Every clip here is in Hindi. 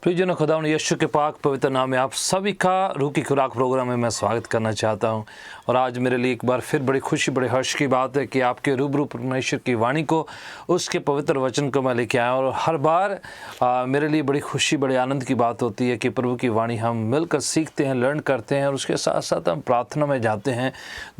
प्रियजनों, खुदा यीशु के पाक पवित्र नाम में आप सभी का रूह की खुराक प्रोग्राम में मैं स्वागत करना चाहता हूं। और आज मेरे लिए एक बार फिर बड़ी खुशी बड़े हर्ष की बात है कि आपके रूबरू परमेश्वर की वाणी को, उसके पवित्र वचन को मैं लेके आया। और हर बार मेरे लिए बड़ी खुशी बड़े आनंद की बात होती है कि प्रभु की वाणी हम मिलकर सीखते हैं, लर्न करते हैं और उसके साथ साथ हम प्रार्थना में जाते हैं,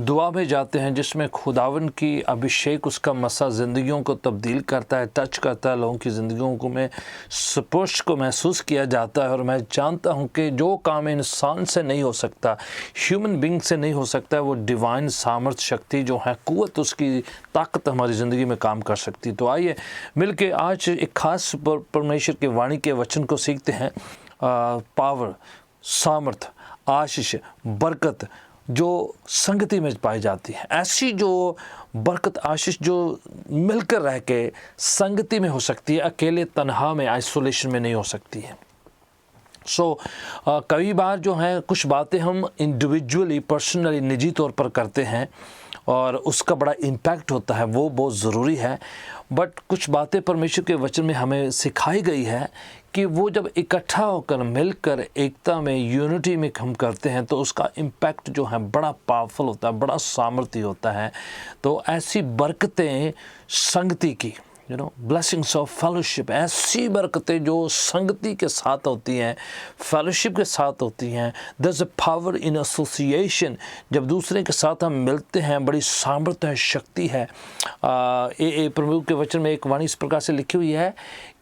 दुआ में जाते हैं, जिसमें खुदावन की अभिषेक, उसका मसा ज़िंदगियों को तब्दील करता है, टच करता है, लोगों की ज़िंदगियों को में स्पर्श को महसूस किया जाता है। और मैं जानता हूं कि जो काम इंसान से नहीं हो सकता, ह्यूमन बीइंग से नहीं हो सकता, वो डिवाइन सामर्थ्य, शक्ति जो है, कुव्वत, उसकी ताकत हमारी ज़िंदगी में काम कर सकती। तो आइए मिलके आज एक खास परमेश्वर की वाणी के वचन को सीखते हैं। पावर, सामर्थ, आशीष, बरकत जो संगति में पाई जाती है, ऐसी जो बरकत, आशीष जो मिलकर रह के संगति में हो सकती है, अकेले तन्हा में, आइसोलेशन में नहीं हो सकती है। कई बार जो है कुछ बातें हम इंडिविजुअली, पर्सनली, निजी तौर पर करते हैं और उसका बड़ा इम्पैक्ट होता है, वो बहुत ज़रूरी है। बट कुछ बातें परमेश्वर के वचन में हमें सिखाई गई है कि वो जब इकट्ठा होकर, मिलकर, एकता में, यूनिटी में हम करते हैं तो उसका इम्पैक्ट जो है बड़ा पावरफुल होता है, बड़ा सामर्थ्य होता है। तो ऐसी बरकतें संगति की, ब्लेसिंग्स ऑफ फेलोशिप, ऐसी बरकतें जो संगति के साथ होती हैं, फेलोशिप के साथ होती हैं। There is a power in association. जब दूसरे के साथ हम मिलते हैं, बड़ी सामर्थ्य है, शक्ति है। प्रभु के वचन में एक वाणी इस प्रकार से लिखी हुई है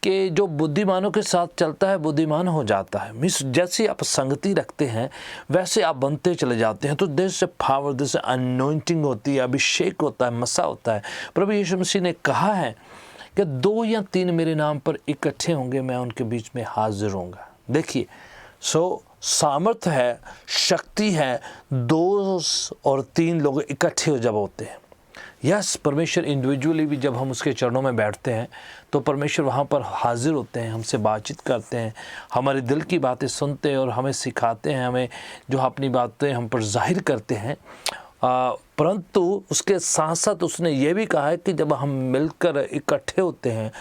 कि जो बुद्धिमानों के साथ चलता है बुद्धिमान हो जाता है। मीन्स जैसे आप संगति रखते हैं वैसे आप बनते चले जाते हैं। तो there is a power, there is a anointing होती है, अभिषेक होता है, मसा होता है। प्रभु यीशु मसीह ने कहा है कि 2 या 3 मेरे नाम पर इकट्ठे होंगे, मैं उनके बीच में हाजिर होऊंगा। देखिए, सामर्थ है, शक्ति है, 2 और 3 लोग इकट्ठे जब होते हैं। यस, परमेश्वर इंडिविजुअली भी जब हम उसके चरणों में बैठते हैं तो परमेश्वर वहाँ पर हाजिर होते हैं, हमसे बातचीत करते हैं, हमारे दिल की बातें सुनते हैं और हमें सिखाते हैं, हमें जो अपनी बातें हम पर जाहिर करते हैं। परंतु उसके साथ साथ उसने ये भी कहा है कि जब हम मिलकर इकट्ठे होते हैं,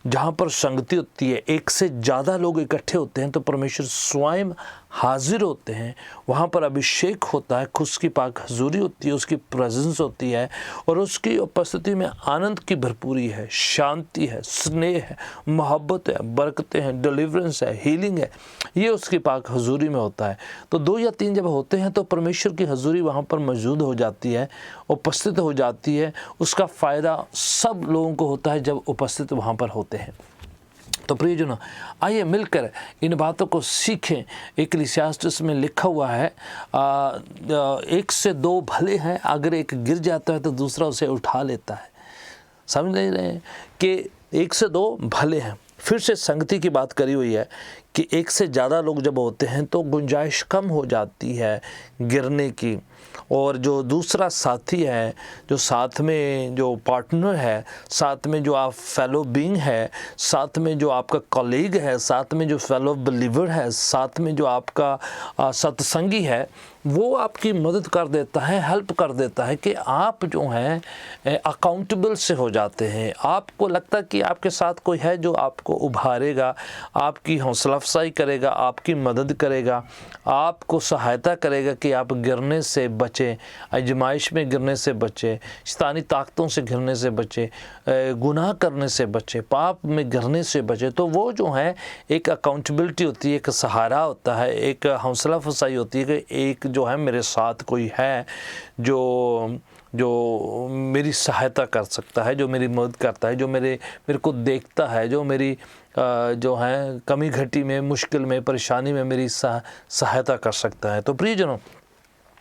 जहाँ पर संगति होती है, एक से ज़्यादा लोग इकट्ठे होते हैं, तो परमेश्वर स्वयं हाजिर होते हैं। वहाँ पर अभिषेक होता है, उसकी पाक हजूरी होती है, उसकी प्रेजेंस होती है और उसकी उपस्थिति में आनंद की भरपूरी है, शांति है, स्नेह है, मोहब्बत है, बरकतें हैं, डिलीवरेंस है, हीलिंग है। ये उसकी पाक हजूरी में होता है। तो 2 या 3 जब होते हैं तो परमेश्वर की हजूरी वहाँ पर मौजूद हो जाती है, उपस्थित हो जाती है। उसका फ़ायदा सब लोगों को होता है जब उपस्थित वहाँ पर होते हैं। तो प्रियजनों, आइए मिलकर इन बातों को सीखें। इक्लेसियास्टिस में लिखा हुआ है 1 से 2 भले हैं, अगर एक गिर जाता है तो दूसरा उसे उठा लेता है। समझ नहीं रहे हैं कि 1 से 2 भले हैं। फिर से संगति की बात करी हुई है कि 1 से ज़्यादा लोग जब होते हैं तो गुंजाइश कम हो जाती है गिरने की। और जो दूसरा साथी है, जो साथ में जो पार्टनर है, साथ में जो आप फेलो बीइंग है, साथ में जो आपका कॉलीग है, साथ में जो फेलो बिलीवर है, साथ में जो आपका सत्संगी है, वो आपकी मदद कर देता है, हेल्प कर देता है कि आप जो हैं अकाउंटेबल से हो जाते हैं। आपको लगता है कि आपके साथ कोई है जो आपको उभारेगा, आपकी हौसला अफजाई करेगा, आपकी मदद करेगा, आपको सहायता करेगा कि आप गिरने से बचें, आजमाइश में गिरने से बचें, शैतानी ताकतों से गिरने से बचें, गुनाह करने से बचें, पाप में गिरने से बचें। तो वो जो है एक अकाउंटेबिलिटी होती है, एक सहारा होता है, एक हौसला अफजाई होती है कि एक जो है मेरे साथ कोई है जो मेरी सहायता कर सकता है, जो मेरी मदद करता है, जो मेरे को देखता है, जो मेरी जो है कमी घटी में, मुश्किल में, परेशानी में मेरी सहायता कर सकता है। तो प्रियजनों,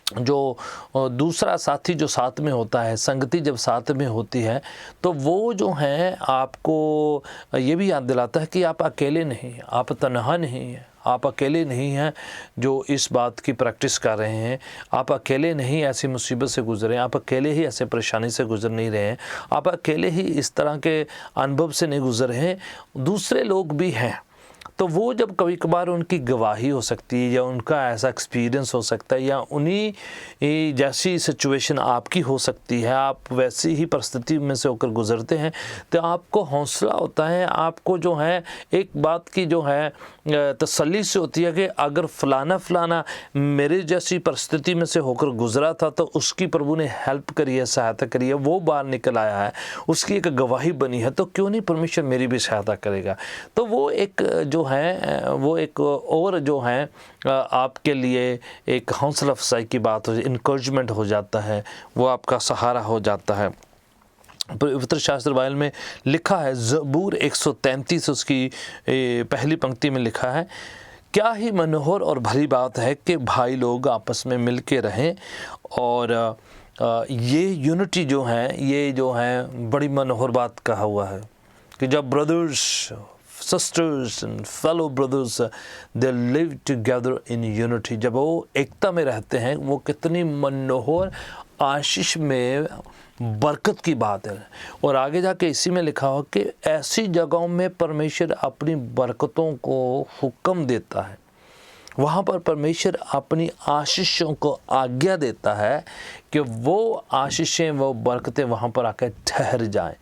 जो दूसरा साथी जो साथ में होता है, संगति जब साथ में होती है तो वो जो है आपको ये भी याद दिलाता है कि आप अकेले नहीं, आप तन्हा नहीं हैं, आप अकेले नहीं हैं जो इस बात की प्रैक्टिस कर रहे हैं, आप अकेले नहीं ऐसी मुसीबत से गुजरे, आप अकेले ही ऐसे परेशानी से गुजर नहीं रहे हैं, आप अकेले ही इस तरह के अनुभव से नहीं गुजर रहे हैं, दूसरे लोग भी हैं। तो वो जब कभी कभार उनकी गवाही हो सकती है या उनका ऐसा एक्सपीरियंस हो सकता है या उन्हीं जैसी सिचुएशन आपकी हो सकती है, आप वैसी ही परिस्थिति में से होकर गुजरते हैं, तो आपको हौसला होता है, आपको जो है एक बात की जो है तसल्ली से होती है कि अगर फलाना मेरे जैसी परिस्थिति में से होकर गुजरा था तो उसकी प्रभु ने हेल्प करी है, सहायता करी है, वो बाहर निकल आया है, उसकी एक गवाही बनी है, तो क्यों नहीं परमेश्वर मेरी भी सहायता करेगा। तो वो एक जो है वो एक और जो है आपके लिए एक हौसला अफजाई की बात हो, इनकरेजमेंट हो जाता है, वो आपका सहारा हो जाता है। पवित्र शास्त्र बाइबल में लिखा है, ज़बूर 133 उसकी पहली पंक्ति में लिखा है, क्या ही मनोहर और भली बात है कि भाई लोग आपस में मिल के रहें। और ये यूनिटी जो है, ये जो है बड़ी मनोहर बात कहा हुआ है कि जब brothers sisters and fellow brothers they live together in unity, जब वो एकता में रहते हैं, वो कितनी मनोहर आशीष में बरकत की बात है। और आगे जाके इसी में लिखा हो कि ऐसी जगहों में परमेश्वर अपनी बरकतों को हुक्म देता है, वहाँ पर परमेश्वर अपनी आशीषों को आज्ञा देता है कि वो आशीषें, वो बरकतें वहाँ पर आकर ठहर जाएं।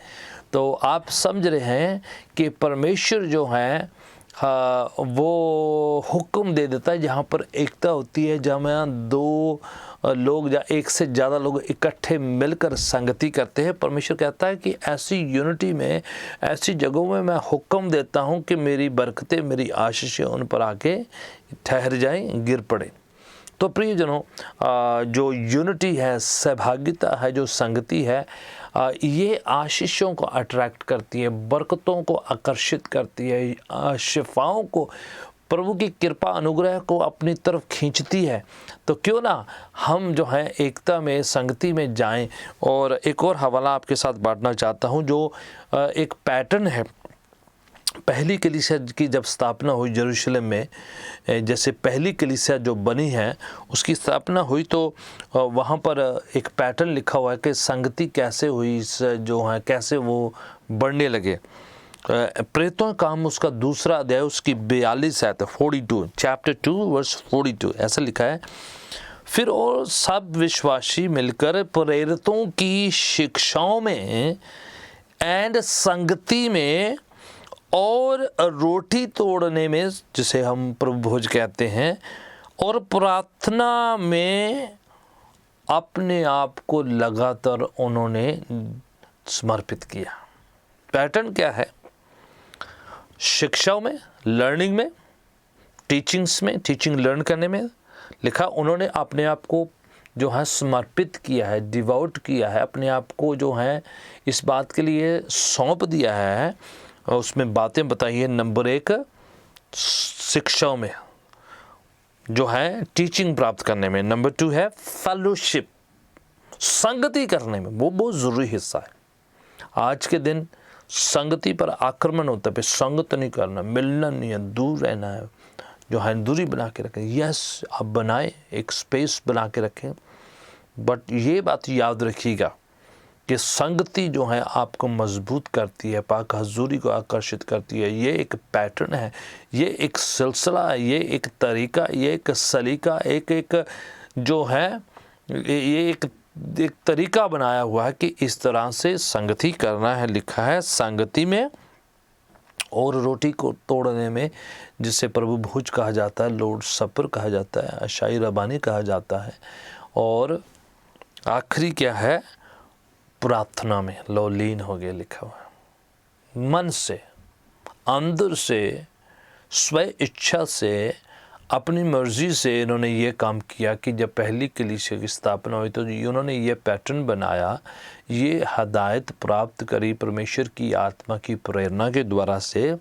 तो आप समझ रहे हैं कि परमेश्वर जो है वो हुक्म दे देता है जहाँ पर एकता होती है, जहाँ दो लोग या एक से ज़्यादा लोग इकट्ठे मिलकर संगति करते हैं। परमेश्वर कहता है कि ऐसी यूनिटी में, ऐसी जगहों में मैं हुक्म देता हूँ कि मेरी बरकतें, मेरी आशीषें उन पर आके ठहर जाएं, गिर पड़े। तो प्रियजनों, जो यूनिटी है, सहभागिता है, जो संगति है, ये आशीषों को अट्रैक्ट करती है, बरकतों को आकर्षित करती है, शिफाओं को, प्रभु की कृपा अनुग्रह को अपनी तरफ खींचती है। तो क्यों ना हम जो है एकता में, संगति में जाएं। और एक और हवाला आपके साथ बांटना चाहता हूं, जो एक पैटर्न है। पहली कलीसिया की जब स्थापना हुई यरूशलेम में, जैसे पहली कलीसिया जो बनी है उसकी स्थापना हुई, तो वहाँ पर एक पैटर्न लिखा हुआ है कि संगति कैसे हुई, जो है कैसे वो बढ़ने लगे। प्रेरितों का काम उसका दूसरा अध्याय उसकी 42 है, 42, चैप्टर 2 वर्स 42 ऐसा लिखा है, फिर और सब विश्वासी मिलकर प्रेरितों की शिक्षाओं में एंड संगति में और रोटी तोड़ने में, जिसे हम प्रभु भोज कहते हैं, और प्रार्थना में अपने आप को लगातार उन्होंने समर्पित किया। पैटर्न क्या है? शिक्षाओं में, लर्निंग में, टीचिंग्स में, टीचिंग लर्न करने में लिखा, उन्होंने अपने आप को जो है समर्पित किया है, डिवोट किया है, अपने आप को जो है इस बात के लिए सौंप दिया है। और उसमें बातें बताई है। नंबर 1 शिक्षाओं में जो है टीचिंग प्राप्त करने में। नंबर 2 है फेलोशिप, संगति करने में, वो बहुत ज़रूरी हिस्सा है। आज के दिन संगति पर आक्रमण होता है, संगत नहीं करना, मिलना नहीं है, दूर रहना है, जो है दूरी बना के रखें। यस, आप बनाएं, एक स्पेस बना के रखें, बट ये बात याद रखिएगा कि संगति जो है आपको मजबूत करती है, पाक हजूरी को आकर्षित करती है। ये एक पैटर्न है, ये एक सिलसिला है, ये एक तरीका, ये एक सलीका, एक जो है ये एक तरीका बनाया हुआ है कि इस तरह से संगति करना है। लिखा है संगति में और रोटी को तोड़ने में, जिसे प्रभु भोज कहा जाता है, लॉर्ड सपर कहा जाता है, अशाई रबानी कहा जाता है। और आखिरी क्या है? प्रार्थना में लो लीन हो गया, लिखा हुआ है। मन से, अंदर से, स्व इच्छा से, अपनी मर्ज़ी से इन्होंने ये काम किया कि जब पहली कलीसिया की स्थापना हुई तो उन्होंने ये पैटर्न बनाया, ये हदायत प्राप्त करी परमेश्वर की आत्मा की प्रेरणा के द्वारा से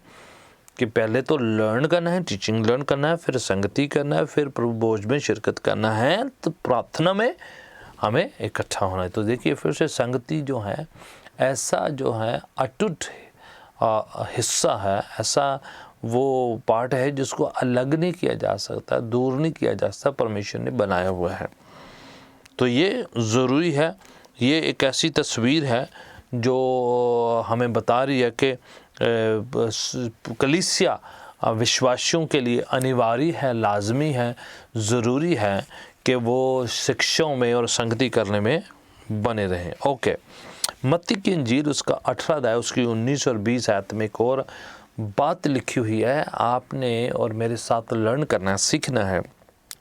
कि पहले तो लर्न करना है, टीचिंग लर्न करना है, फिर संगति करना है, फिर प्रभु भोज में शिरकत करना है, तो प्रार्थना में हमें इकट्ठा होना है। तो देखिए फिर से संगति जो है ऐसा जो है अटूट हिस्सा है, ऐसा वो पार्ट है जिसको अलग नहीं किया जा सकता, दूर नहीं किया जा सकता, परमेश्वर ने बनाया हुआ है। तो ये ज़रूरी है। ये एक ऐसी तस्वीर है जो हमें बता रही है कि कलीसिया विश्वासियों के लिए अनिवार्य है, लाजमी है, ज़रूरी है कि वो शिक्षाओं में और संगति करने में बने रहें। ओके, मत्ती की इंजील उसका 18 अध्याय उसकी 19 और 20 आयत में एक और बात लिखी हुई है, आपने और मेरे साथ लर्न करना है, सीखना है।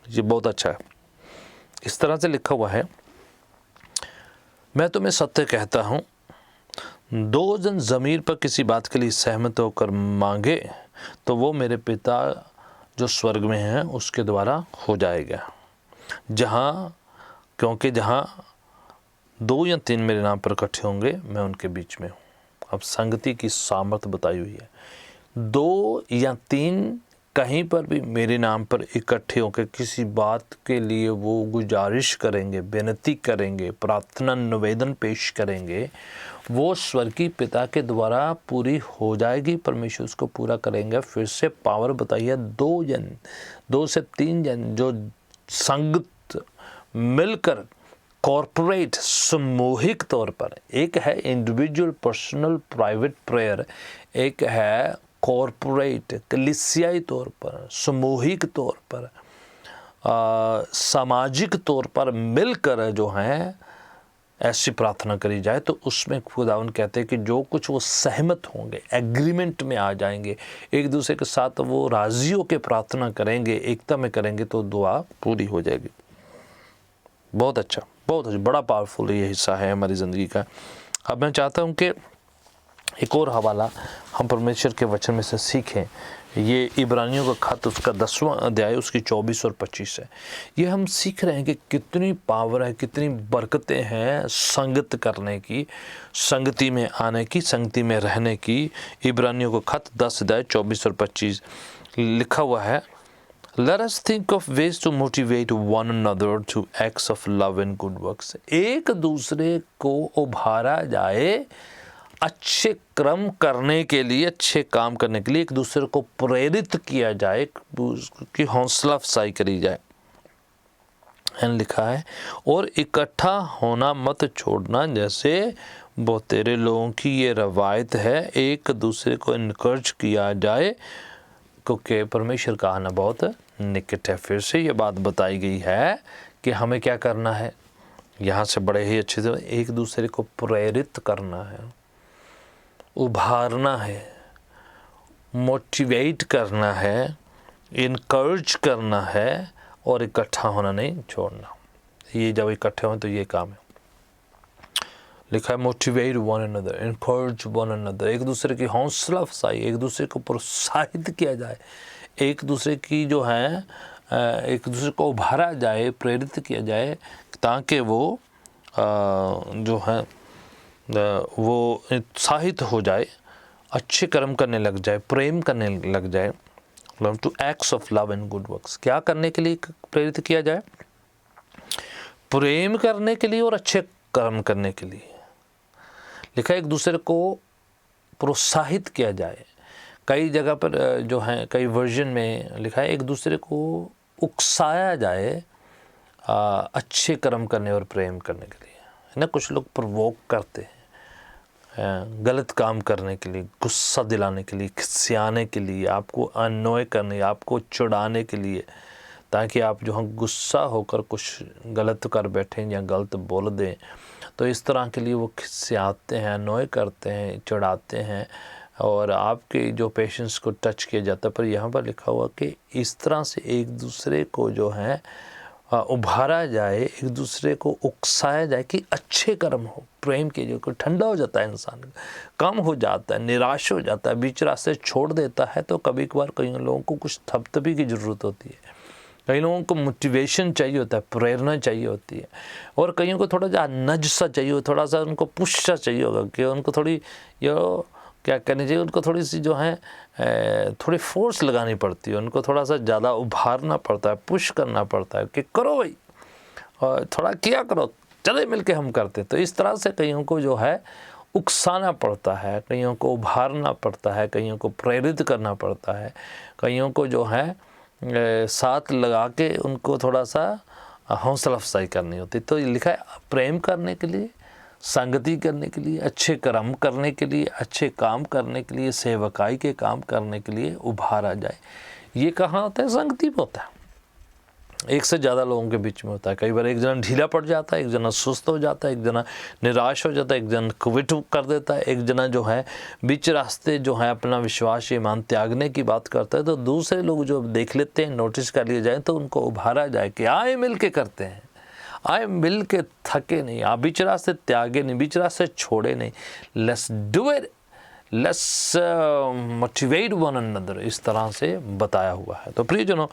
ये बहुत अच्छा है। इस तरह से लिखा हुआ है, मैं तुम्हें सत्य कहता हूँ, 2 जन ज़मीर पर किसी बात के लिए सहमत होकर मांगे तो वो मेरे पिता जो स्वर्ग में हैं उसके द्वारा हो जाएगा। क्योंकि जहाँ 2 या 3 मेरे नाम पर इकट्ठे होंगे मैं उनके बीच में हूँ। अब संगति की सामर्थ बताई हुई है। 2 या 3 कहीं पर भी मेरे नाम पर इकट्ठे होकर किसी बात के लिए वो गुजारिश करेंगे, विनती करेंगे, प्रार्थना निवेदन पेश करेंगे, वो स्वर्गीय पिता के द्वारा पूरी हो जाएगी। परमेश्वर उसको पूरा करेंगे। फिर से पावर बताइए, 2 से 3 जन जो संगत मिलकर कॉर्पोरेट सामूहिक तौर पर, एक है इंडिविजुअल पर्सनल प्राइवेट प्रेयर, एक है कॉर्पोरेट कलीसियाई तौर पर, सामूहिक तौर पर, सामाजिक तौर पर मिलकर जो हैं ऐसी प्रार्थना करी जाए, तो उसमें खुदावंद कहते हैं कि जो कुछ वो सहमत होंगे, एग्रीमेंट में आ जाएंगे, एक दूसरे के साथ वो राजी होकर प्रार्थना करेंगे, एकता में करेंगे, तो दुआ पूरी हो जाएगी। बहुत अच्छा, बहुत अच्छा, बड़ा पावरफुल ये हिस्सा है हमारी ज़िंदगी का। अब मैं चाहता हूँ कि एक और हवाला हम परमेश्वर के वचन में से सीखें। ये इब्रानियों का खत उसका 10वां अध्याय उसकी 24 और 25 है। ये हम सीख रहे हैं कि कितनी पावर है, कितनी बरकतें हैं संगत करने की, संगति में आने की, संगति में रहने की। इब्रानियों का खत 10 अध्याय 24 और 25 लिखा हुआ है, Let us think of ways to motivate one another to acts of love and good works। एक दूसरे को उभारा जाए अच्छे कर्म करने के लिए, अच्छे काम करने के लिए, एक दूसरे को प्रेरित किया जाए, कि हौसला अफजाई करी जाए। लिखा है, और इकट्ठा होना मत छोड़ना, जैसे बहुत तेरे लोगों की ये रवायत है, एक दूसरे को इनकरेज किया जाए, क्योंकि परमेश्वर का आना बहुत निकट है। फिर से ये बात बताई गई है कि हमें क्या करना है, यहाँ से बड़े ही अच्छे से एक दूसरे को प्रेरित करना है, उभारना है, मोटिवेट करना है, इनकरेज करना है, और इकट्ठा होना नहीं छोड़ना। ये जब इकट्ठे हों तो ये काम है। लिखा है motivate one another, encourage one another, एक दूसरे की हौसला अफजाई, एक दूसरे को प्रोत्साहित किया जाए, एक दूसरे की जो है एक दूसरे को उभारा जाए, प्रेरित किया जाए, ताकि वो जो है वो उत्साहित हो जाए, अच्छे कर्म करने लग जाए, प्रेम करने लग जाए। To acts of love and good works, क्या करने के लिए प्रेरित किया जाए? प्रेम करने के लिए और अच्छे कर्म करने के लिए। लिखा है एक दूसरे को प्रोत्साहित किया जाए। कई जगह पर जो है, कई वर्जन में लिखा है एक दूसरे को उकसाया जाए अच्छे कर्म करने और प्रेम करने के लिए, है ना। कुछ लोग प्रवोक करते हैं गलत काम करने के लिए, गुस्सा दिलाने के लिए, खिसियाने के लिए, आपको अनोय करने, आपको चिढ़ाने के लिए, ताकि आप जो हम गुस्सा होकर कुछ गलत कर बैठें या गलत बोल दें। तो इस तरह के लिए वो खिसियाते हैं, अनोय करते हैं, चिढ़ाते हैं, और आपके जो पेशेंस को टच किया जाता है। पर यहाँ पर लिखा हुआ कि इस तरह से एक दूसरे को जो है उभारा जाए, एक दूसरे को उकसाया जाए कि अच्छे कर्म हो, प्रेम के जो ठंडा हो जाता है इंसान, कम हो जाता है, निराश हो जाता है, बीच रास्ते छोड़ देता है। तो कभी कभार कई लोगों को कुछ थपथपी की ज़रूरत होती है, कई लोगों को मोटिवेशन चाहिए होता है, प्रेरणा चाहिए होती है, और कईयों को थोड़ा सा नज सा चाहिए, थोड़ा सा उनको पुश सा चाहिए होगा कि उनको थोड़ी क्या करनी चाहिए, उनको थोड़ी सी जो है थोड़ी फोर्स लगानी पड़ती है, उनको थोड़ा सा ज़्यादा उभारना पड़ता है, पुश करना पड़ता है कि करो भाई, और थोड़ा किया करो, चले मिल के हम करते। तो इस तरह से कईयों को जो है उकसाना पड़ता है, कईयों को उभारना पड़ता है, कईयों को प्रेरित करना पड़ता है, कईयों को जो है साथ लगा के उनको थोड़ा सा हौसला अफजाई करनी होती। तो लिखा है प्रेम करने के लिए, संगति करने के लिए, अच्छे कर्म करने के लिए, अच्छे काम करने के लिए, सेवकाई के काम करने के लिए उभारा जाए। ये कहाँ होता है? संगति में होता है। एक से ज़्यादा लोगों के बीच में होता है। कई बार एक जना ढीला पड़ जाता है, एक जना सुस्त हो जाता है, एक जना निराश हो जाता है, एक जना क्विट कर देता है, एक जना जो है बीच रास्ते जो है अपना विश्वास ईमान त्यागने की बात करता है। तो दूसरे लोग जो देख लेते हैं, नोटिस कर लिए जाए, तो उनको उभारा जाए कि आए मिल के करते हैं, आए मिल के थके नहीं, आप बीच रास्ते त्यागे नहीं, बीच रास्ते छोड़े नहीं। Let's do it, let's motivate one another, इस तरह से बताया हुआ है। तो प्रियजनों,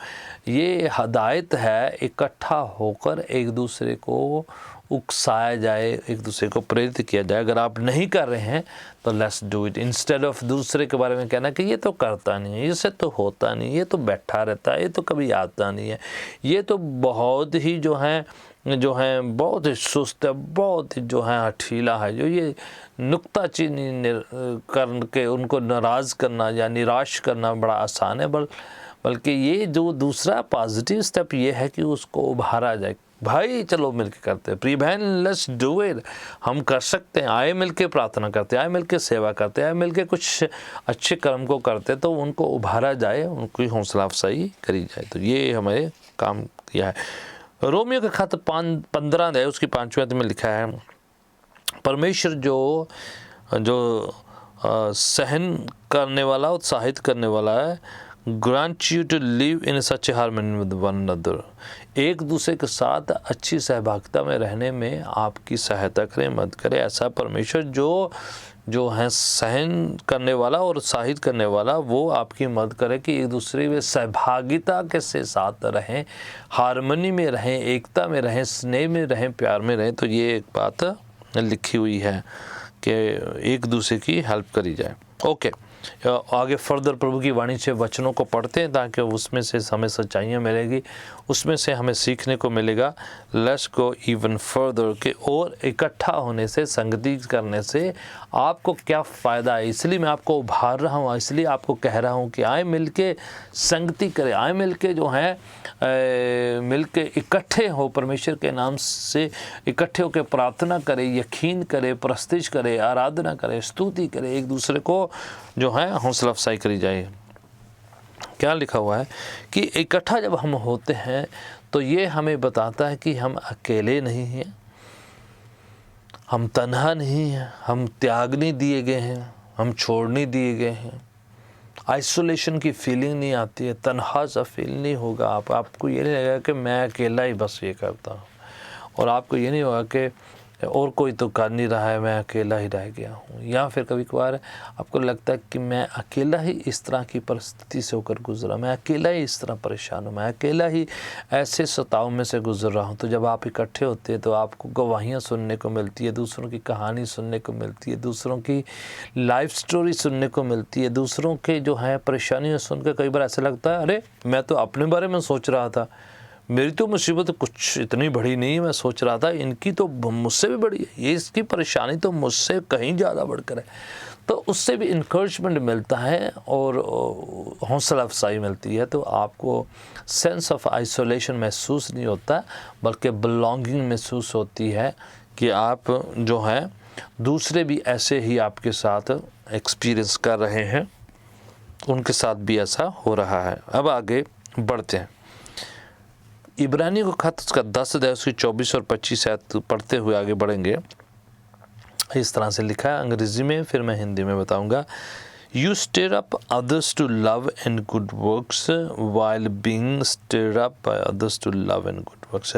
ये हदायत है इकट्ठा होकर एक दूसरे को उकसाया जाए, एक दूसरे को प्रेरित किया जाए। अगर आप नहीं कर रहे हैं तो let's do it, instead of दूसरे के बारे में कहना कि ये तो करता नहीं है, इससे तो होता नहीं, ये तो बैठा रहता है, ये तो कभी आता नहीं है, ये तो बहुत ही जो है बहुत ही सुस्त है, बहुत ही जो है हठीला है। जो ये नुक्ताचीनी करके उनको नाराज़ करना या निराश करना बड़ा आसान है, बल्कि ये जो दूसरा पॉजिटिव स्टेप ये है कि उसको उभारा जाए। भाई चलो मिलके करते हैं, प्रिय बहन लेट्स डू इट, हम कर सकते हैं, आए मिलके प्रार्थना करते हैं, आए मिलके सेवा करते हैं, आए मिलके कुछ अच्छे कर्म को करते हैं, तो उनको उभारा जाए, उनकी हौसला अफजाई करी जाए। तो ये हमारे काम किया है। रोमियो का खत 15 अध्याय उसकी 5वें अध्याय में लिखा है, परमेश्वर जो सहन करने वाला, उत्साहित करने वाला है, grant you to live in such harmony with one another, एक दूसरे के साथ अच्छी सहभागिता में रहने में आपकी सहायता करे, मदद करे। ऐसा परमेश्वर जो है सहन करने वाला और उत्साहित करने वाला, वो आपकी मदद करे कि एक दूसरे में सहभागिता के साथ रहें, हार्मनी में रहें, एकता में रहें, स्नेह में रहें, प्यार में रहें। तो ये एक बात लिखी हुई है कि एक दूसरे की हेल्प करी जाए। ओके, आगे फर्दर प्रभु की वाणी से वचनों को पढ़ते हैं ताकि उसमें से हमें सच्चाइयाँ मिलेगी, उसमें से हमें सीखने को मिलेगा। लेट्स गो इवन फर्दर के और इकट्ठा होने से, संगति करने से आपको क्या फ़ायदा है। इसलिए मैं आपको उभार रहा हूँ, इसलिए आपको कह रहा हूँ कि आए मिल के संगति करें, आए मिल के जो है मिल के इकट्ठे हो, परमेश्वर के नाम से इकट्ठे होकर प्रार्थना करें, यकीन करें, प्रस्तुति करें, आराधना करें, स्तुति करें, एक दूसरे को जो है हौसला अफजाई करी जाए। क्या लिखा हुआ है कि इकट्ठा जब हम होते हैं तो ये हमें बताता है कि हम अकेले नहीं हैं, हम तन्हा नहीं हैं, हम त्याग नहीं दिए गए हैं, हम छोड़ नहीं दिए गए हैं। आइसोलेशन की फीलिंग नहीं आती है, तन्हा सा फील नहीं होगा। आपको ये नहीं लगेगा कि मैं अकेला ही बस ये करता हूँ, और आपको ये नहीं होगा कि और कोई तो कर नहीं रहा है, मैं अकेला ही रह गया हूँ। या फिर कभी कभार आपको लगता है कि मैं अकेला ही इस तरह की परिस्थिति से होकर गुजरा, मैं अकेला ही इस तरह परेशान हूँ, मैं अकेला ही ऐसे सताव में से गुजर रहा हूँ। तो जब आप इकट्ठे होते हैं तो आपको गवाहियाँ सुनने को मिलती है, दूसरों की कहानी सुनने को मिलती है, दूसरों की लाइफ स्टोरी सुनने को मिलती है, दूसरों के जो है परेशानियाँ सुनकर कई बार ऐसा लगता है अरे मैं तो अपने बारे में सोच रहा था, मेरी तो मुसीबत कुछ इतनी बड़ी नहीं है, मैं सोच रहा था इनकी तो मुझसे भी बड़ी है, ये इसकी परेशानी तो मुझसे कहीं ज़्यादा बढ़कर है। तो उससे भी इनकरेजमेंट मिलता है और हौसला अफजाई मिलती है। तो आपको सेंस ऑफ आइसोलेशन महसूस नहीं होता, बल्कि बिलोंगिंग महसूस होती है कि आप जो है दूसरे भी ऐसे ही आपके साथ एक्सपीरियंस कर रहे हैं, उनके साथ भी ऐसा हो रहा है। अब आगे बढ़ते हैं। इब्रानियों का खत उसका 10 अध्याय उसकी 24 और 25 आयत पढ़ते हुए आगे बढ़ेंगे। इस तरह से लिखा है अंग्रेजी में, फिर मैं हिंदी में बताऊंगा। You stir up others to love and good works while being stir up by others to love and good works.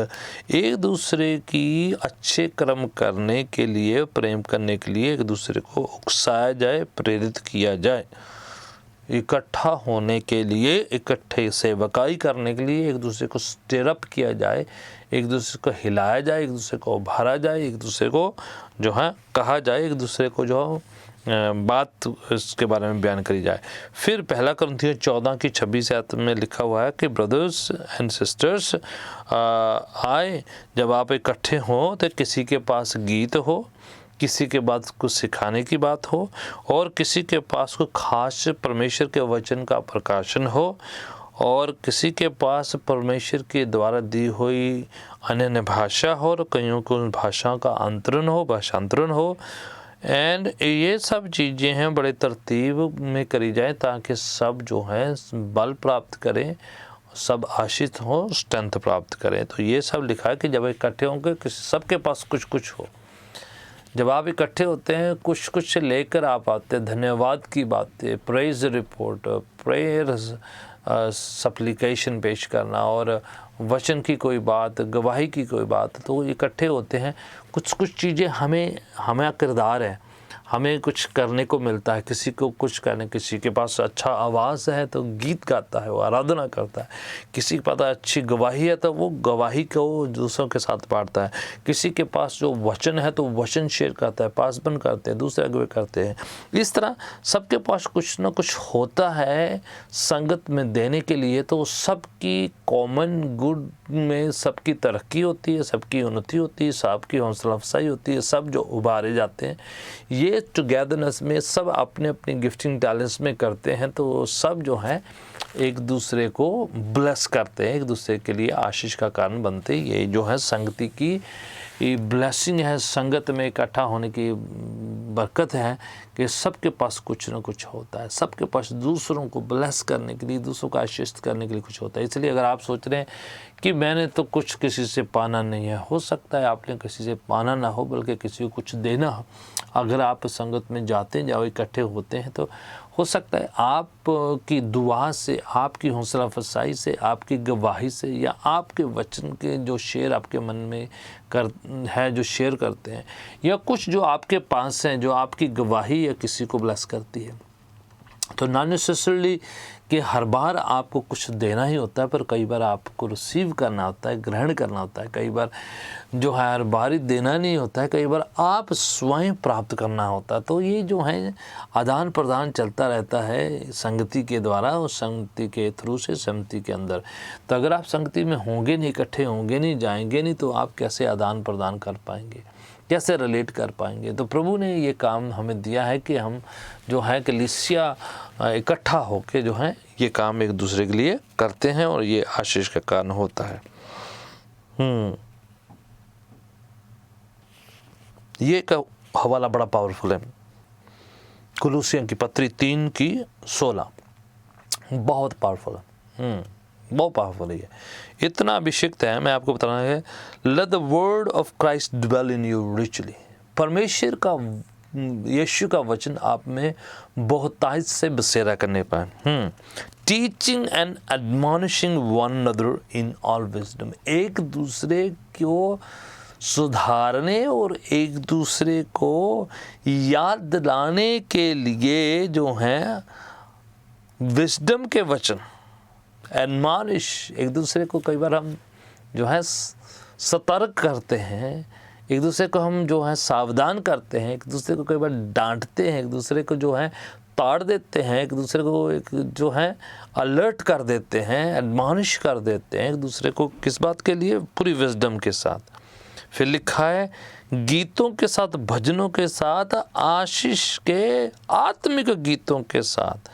एक दूसरे की अच्छे कर्म करने के लिए, प्रेम करने के लिए एक दूसरे को उकसाया जाए, प्रेरित किया जाए। इकट्ठा होने के लिए, इकट्ठे सेवकाई करने के लिए एक दूसरे को स्टिरअप किया जाए, एक दूसरे को हिलाया जाए, एक दूसरे को उभारा जाए, एक दूसरे को जो है कहा जाए, एक दूसरे को जो बात इसके बारे में बयान करी जाए। फिर पहला कुरिन्थियों 14 की 26 आयत में लिखा हुआ है कि ब्रदर्स एंड सिस्टर्स, आए जब आप इकट्ठे हों तो किसी के पास गीत हो, किसी के पास कुछ सिखाने की बात हो, और किसी के पास कोई खास परमेश्वर के वचन का प्रकाशन हो, और किसी के पास परमेश्वर के द्वारा दी हुई अन्य भाषा हो और कईयों को उन भाषाओं का अंतरण हो, भाषांतरण हो। एंड ये सब चीज़ें हैं बड़े तरतीब में करी जाए ताकि सब जो है बल प्राप्त करें, सब आशीष हो, स्ट्रेंथ प्राप्त करें। तो ये सब लिखा है कि जब इकट्ठे होंगे किसी सबके पास कुछ कुछ हो। जब आप इकट्ठे होते हैं कुछ कुछ लेकर आप आते हैं, धन्यवाद की बातें, प्रेज रिपोर्ट, प्रेयर, सप्लिकेशन पेश करना और वचन की कोई बात, गवाही की कोई बात, तो इकट्ठे होते हैं। कुछ कुछ चीज़ें हमें किरदार है, हमें कुछ करने को मिलता है, किसी को कुछ करने, किसी के पास अच्छा आवाज़ है तो गीत गाता है, वो आराधना करता है, किसी के पास अच्छी गवाही है तो वो गवाही को दूसरों के साथ बांटता है, किसी के पास जो वचन है तो वचन शेयर करता है, पासबन करते हैं, दूसरे अगुवे करते हैं। इस तरह सबके पास कुछ ना कुछ होता है संगत में देने के लिए। तो सबकी कॉमन गुड में सबकी तरक्की होती है, सबकी उन्नति होती है, सबकी हौसला अफजाई होती है, सब जो उभारे जाते हैं ये टुगेदरनेस में सब अपने अपने गिफ्टिंग टैलेंट्स में करते हैं। तो सब जो है एक दूसरे को ब्लेस करते हैं, एक दूसरे के लिए आशीष का कारण बनते हैं। ये जो है संगति की ब्लेसिंग है, संगत में इकट्ठा होने की बरकत है कि सबके पास कुछ ना कुछ होता है, सबके पास दूसरों को ब्लेस करने के लिए, दूसरों को आशीषित करने के लिए कुछ होता है। इसलिए अगर आप सोच रहे हैं कि मैंने तो कुछ किसी से पाना नहीं है, हो सकता है आपने किसी से पाना ना हो बल्कि किसी को कुछ देना हो। अगर आप संगत में जाते हैं, जब इकट्ठे होते हैं तो हो सकता है आपकी दुआ से, आपकी हौसला अफजाई से, आपकी गवाही से या आपके वचन के जो शेयर आपके मन में है, जो शेयर करते हैं, या कुछ जो आपके पास हैं जो आपकी गवाही या किसी को ब्लेस करती है। तो नॉट नेसेसरली कि हर बार आपको कुछ देना ही होता है, पर कई बार आपको रिसीव करना होता है, ग्रहण करना होता है। कई बार जो है हर बार ही देना नहीं होता है, कई बार आप स्वयं प्राप्त करना होता है। तो ये जो है आदान प्रदान चलता रहता है संगति के द्वारा और संगति के थ्रू से संगति के अंदर। तो अगर आप संगति में होंगे नहीं, इकट्ठे होंगे नहीं, जाएंगे नहीं, तो आप कैसे आदान प्रदान कर पाएंगे, कैसे रिलेट कर पाएंगे। तो प्रभु ने ये काम हमें दिया है कि हम जो है कलीसिया इकट्ठा होके जो है ये काम एक दूसरे के लिए करते हैं और ये आशीष का कारण होता है। ये का हवाला बड़ा पावरफुल है, कुलूसियों की पत्री 3:16 बहुत पावरफुल है, बहुत पावरफुल है। इतना अभिषेक है, मैं आपको बताना है, let the word of Christ dwell in you richly. परमेश्वर का, यीशु का वचन आप में बहुतायत से बसेरा करने पाए। Teaching and admonishing one another in all wisdom, एक दूसरे को सुधारने और एक दूसरे को याद दिलाने के लिए जो है विजडम के वचन, एडमॉनिश, एक दूसरे को कई बार हम जो है सतर्क करते हैं, एक दूसरे को हम जो है सावधान करते हैं, एक दूसरे को कई बार डांटते हैं, एक दूसरे को जो है ताड़ देते हैं, एक दूसरे को एक जो है अलर्ट कर देते हैं, एडमॉनिश कर देते हैं एक दूसरे को। किस बात के लिए? पूरी विजडम के साथ। फिर लिखा है गीतों के साथ, भजनों के साथ, आशीष के आत्मिक गीतों के साथ,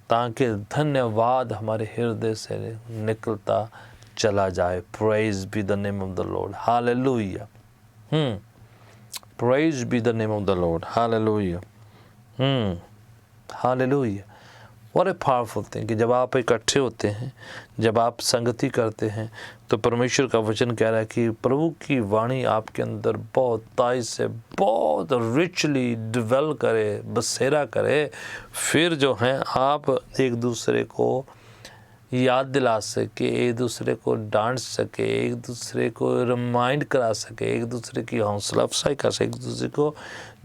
ताकि धन्यवाद हमारे हृदय से निकलता चला जाए। Praise be the name of the Lord, hallelujah. Praise be the name of the Lord, hallelujah, hallelujah. What a powerful thing कि जब आप इकट्ठे होते हैं, जब आप संगति करते हैं, तो परमेश्वर का वचन कह रहा है कि प्रभु की वाणी आपके अंदर बहुत ताई से, बहुत रिचली डिवेल करे, बसेरा करे। फिर जो है आप एक दूसरे को याद दिला सके, एक दूसरे को डांट सके, एक दूसरे को रिमाइंड करा सके, एक दूसरे की हौसला अफजाई कर सके, एक दूसरे को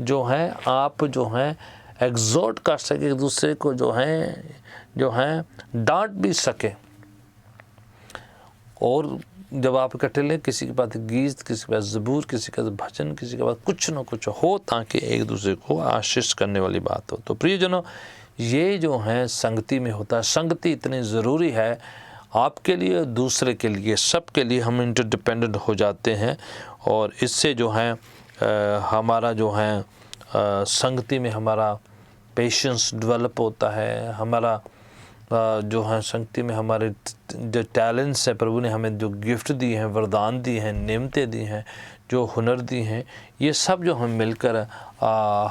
जो है आप जो है एग्जॉर्ट कर सके, एक दूसरे को जो है डांट भी सके। और जब आप इकट्ठे लें, किसी के पास गीत, किसी के पास ज़बूर, किसी के पास भजन, किसी के पास कुछ न कुछ हो, ताकि एक दूसरे को आशीष करने वाली बात हो। तो प्रियजनों, ये जो है संगति में होता है। संगति इतनी ज़रूरी है आपके लिए, दूसरे के लिए, सब के लिए। हम इंटरडिपेंडेंट हो जाते हैं और इससे जो है हमारा जो है संगति में हमारा पेशेंस डेवलप होता है, हमारा जो है संगति में हमारे जो टैलेंट्स हैं, प्रभु ने हमें जो गिफ्ट दिए हैं, वरदान दिए हैं, नेमतें दी हैं, जो हुनर दी हैं, ये सब जो हम मिलकर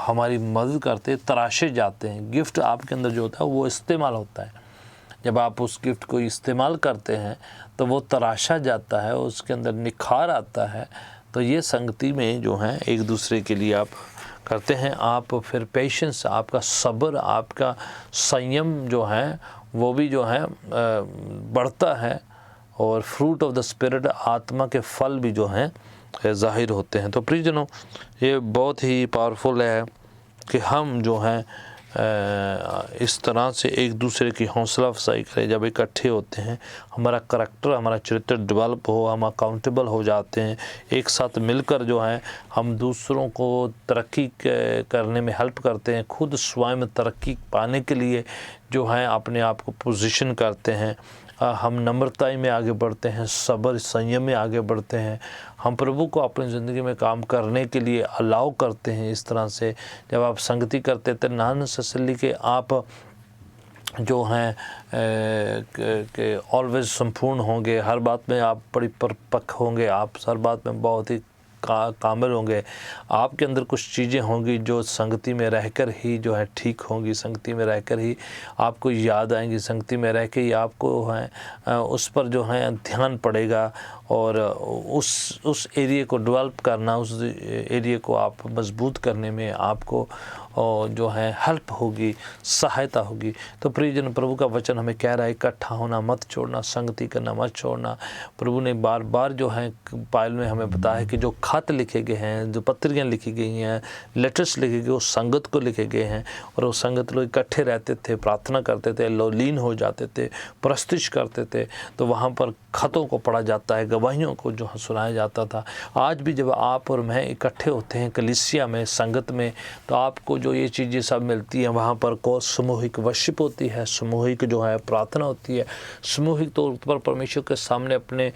हमारी मदद करते, तराशे जाते हैं। गिफ्ट आपके अंदर जो होता है वो इस्तेमाल होता है। जब आप उस गिफ्ट को इस्तेमाल करते हैं तो वो तराशा जाता है, उसके अंदर निखार आता है। तो ये संगति में जो है एक दूसरे के लिए आप करते हैं। आप फिर पेशेंस, आपका सब्र, आपका संयम जो है वो भी जो है बढ़ता है, और फ्रूट ऑफ द स्पिरिट, आत्मा के फल भी जो हैं ज़ाहिर होते हैं। तो प्रियजनों, ये बहुत ही पावरफुल है कि हम जो हैं इस तरह से एक दूसरे की हौसला अफजाई करें। जब इकट्ठे होते हैं, हमारा करैक्टर, हमारा चरित्र डेवलप हो, हम अकाउंटेबल हो जाते हैं। एक साथ मिलकर जो है हम दूसरों को तरक्की करने में हेल्प करते हैं, खुद स्वयं तरक्की पाने के लिए जो है अपने आप को पोजीशन करते हैं। हम नम्रता में आगे बढ़ते हैं, सब्र संयम में आगे बढ़ते हैं। हम प्रभु को अपनी ज़िंदगी में काम करने के लिए अलाउ करते हैं। इस तरह से जब आप संगति करते थे, ना नेसेसरली कि आप जो हैं कि ऑलवेज संपूर्ण होंगे, हर बात में आप बड़ी परिपक्व होंगे, आप हर बात में बहुत ही कामिल होंगे। आपके अंदर कुछ चीज़ें होंगी जो संगति में रहकर ही जो है ठीक होंगी, संगति में रहकर ही आपको याद आएंगी, संगति में रह के ही आपको है उस पर जो है ध्यान पड़ेगा, और उस एरिया को डेवलप करना, उस एरिया को आप मजबूत करने में आपको जो है हेल्प होगी, सहायता होगी। तो प्रियजन, प्रभु का वचन हमें कह रहा है इकट्ठा होना मत छोड़ना, संगति करना मत छोड़ना। प्रभु ने बार बार जो है बाइबल में हमें बताया कि जो खत लिखे गए हैं, जो पत्रियाँ लिखी गई हैं, लेटर्स लिखे गए, वो संगत को लिखे गए हैं। और वो संगत लोग इकट्ठे रहते थे, प्रार्थना करते थे, लीन हो जाते थे, प्रस्तुत करते थे, तो वहाँ पर खतों को पढ़ा जाता है, गवाहियों को जो सुनाया जाता था। आज भी जब आप और मैं इकट्ठे होते हैं कलीसिया में, संगत में, तो आपको जो ये चीज़ें सब मिलती हैं। वहाँ पर को सामूहिक वर्शिप होती है, सामूहिक जो है प्रार्थना होती है, सामूहिक तौर पर परमेश्वर के सामने अपने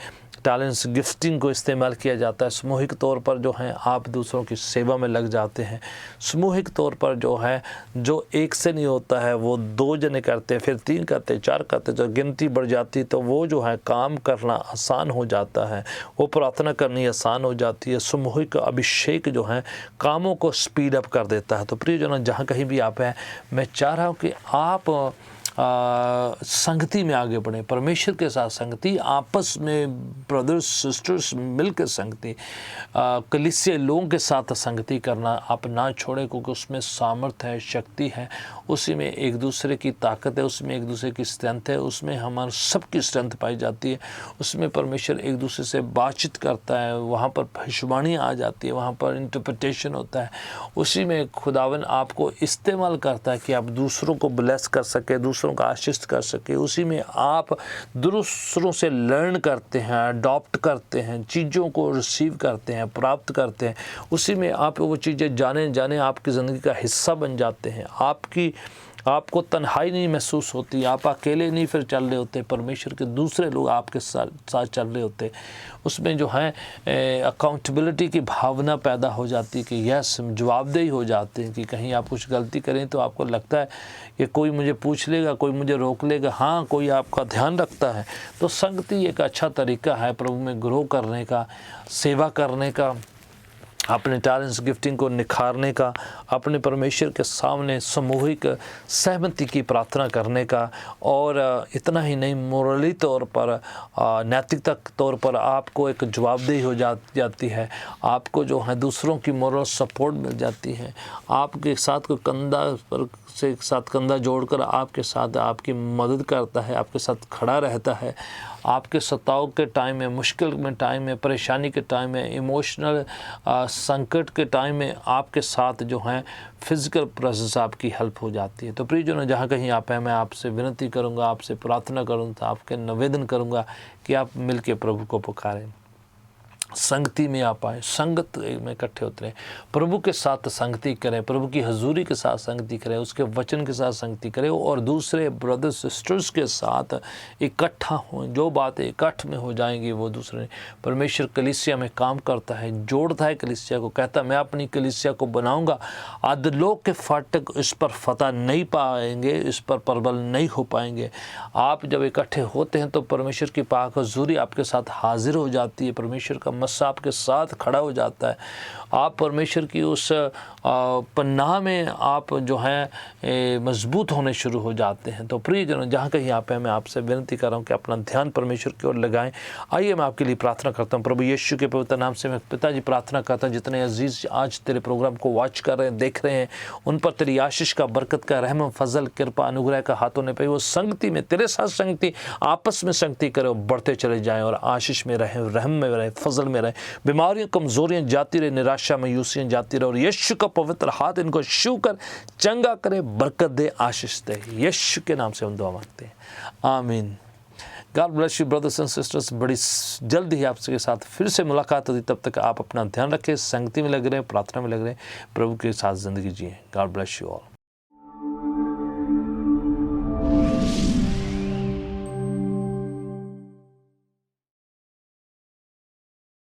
टैलेंट्स, गिफ्टिंग को इस्तेमाल किया जाता है। सामूहिक तौर पर जो है आप दूसरों की सेवा में लग जाते हैं। सामूहिक तौर पर जो है, जो एक से नहीं होता है वो 2 जने करते, फिर 3 करते, 4 करते, जो गिनती बढ़ जाती तो वो जो है काम करना आसान हो जाता है, वो प्रार्थना करनी आसान हो जाती है। सामूहिक अभिषेक जो है कामों को स्पीड अप कर देता है। तो प्रियजनों, जहाँ कहीं भी आप हैं, मैं चाह रहा हूँ कि आप संगति में आगे बढ़ें, परमेश्वर के साथ संगति, आपस में ब्रदर्स सिस्टर्स मिलकर संगति, कलीसिया लोगों के साथ संगति करना आप ना छोड़ें, क्योंकि उसमें सामर्थ है, शक्ति है, उसी में एक दूसरे की ताकत है, उसमें एक दूसरे की स्ट्रेंथ है, उसमें हमारे सबकी स्ट्रेंथ पाई जाती है। उसमें परमेश्वर एक दूसरे से बातचीत करता है, वहाँ पर भविष्यवाणी आ जाती है, वहाँ पर इंटरप्रिटेशन होता है। उसी में खुदावन आपको इस्तेमाल करता है कि आप दूसरों को ब्लेस कर सके, दूसरों का आशीष कर सके। उसी में आप दूसरों से लर्न करते हैं, अडॉप्ट करते हैं, चीज़ों को रिसीव करते हैं, प्राप्त करते हैं। उसी में आप वो चीज़ें जाने आपकी ज़िंदगी का हिस्सा बन जाते हैं। आपको तन्हाई नहीं महसूस होती, आप अकेले नहीं फिर चल रहे होते, परमेश्वर के दूसरे लोग आपके साथ चल रहे होते। उसमें जो है अकाउंटेबिलिटी की भावना पैदा हो जाती है कि यस, जवाबदेही हो जाते हैं कि कहीं आप कुछ गलती करें तो आपको लगता है कि कोई मुझे पूछ लेगा, कोई मुझे रोक लेगा, हाँ कोई आपका ध्यान रखता है। तो संगति एक अच्छा तरीका है प्रभु में ग्रो करने का, सेवा करने का, अपने टैलेंट्स गिफ्टिंग को निखारने का, अपने परमेश्वर के सामने सामूहिक सहमति की प्रार्थना करने का। और इतना ही नहीं, मोरली तौर पर, नैतिकता तौर पर आपको एक जवाबदेही हो जाती है। आपको जो है दूसरों की मोरल सपोर्ट मिल जाती है। आपके साथ को कंधा पर से साथ कंधा जोड़कर आपके साथ आपकी मदद करता है, आपके साथ खड़ा रहता है। आपके सताव के टाइम में, मुश्किल में टाइम में, परेशानी के टाइम में, इमोशनल संकट के टाइम में आपके साथ जो है फिज़िकल प्रेजेंस आपकी हेल्प हो जाती है। तो प्रियजनों, जहाँ कहीं आप हैं, मैं आपसे विनती करूँगा, आपसे प्रार्थना करूँगा, आपके निवेदन करूँगा कि आप मिल के प्रभु को पुकारें। संगति में आ पाए, संगत में इकट्ठे होते रहें, प्रभु के साथ संगति करें, प्रभु की हजूरी के साथ संगति करें, उसके वचन के साथ संगति करें और दूसरे ब्रदर्स सिस्टर्स के साथ इकट्ठा हों। जो बातें इकट्ठ में हो जाएंगी वो दूसरे, परमेश्वर कलीसिया में काम करता है, जोड़ता है कलीसिया को, कहता है मैं अपनी कलीसिया को बनाऊंगा, अधलोक के फाटक इस पर फतह नहीं पाएंगे, इस पर प्रबल नहीं हो पाएंगे। आप जब इकट्ठे होते हैं तो परमेश्वर की पाक हजूरी आपके साथ हाजिर हो जाती है, परमेश्वर का मस्सा आपके साथ खड़ा हो जाता है, आप परमेश्वर की उस पन्ना में आप जो है मजबूत होने शुरू हो जाते हैं। तो प्रियजनों, जहाँ कहीं आप हैं, मैं आपसे विनती कर रहा हूँ कि अपना ध्यान परमेश्वर की ओर लगाएं। आइए मैं आपके लिए प्रार्थना करता हूँ। प्रभु यीशु के पवित्र नाम से मैं पिताजी प्रार्थना करता हूँ, जितने अजीज़ आज तेरे प्रोग्राम को वॉच कर रहे हैं, देख रहे हैं, उन पर तेरी आशीष का, बरकत का, रहम, फजल, कृपा, अनुग्रह का हाथों ने पे वो संगति में तेरे साथ संगति, आपस में संगति करो, बढ़ते चले जाएं और आशीष में रहें, रहम में रहें, फजल में रहें, बीमारियां कमजोरियां जाती रहे, निराशा मायूसियां जाती रहे और यीशु का पवित्र हाथ इनको छू कर चंगा करे, बरकत दे, आशीष दे। यीशु के नाम से हम दुआ मांगते हैं, आमीन। God bless you brothers and sisters. बड़ी जल्द ही आपके साथ फिर से मुलाकात होती, तब तक आप अपना ध्यान रखें, संगति में लग रहे हैं, प्रार्थना में लग रहे हैं, प्रभु के साथ ज़िंदगी जिए। God bless you all.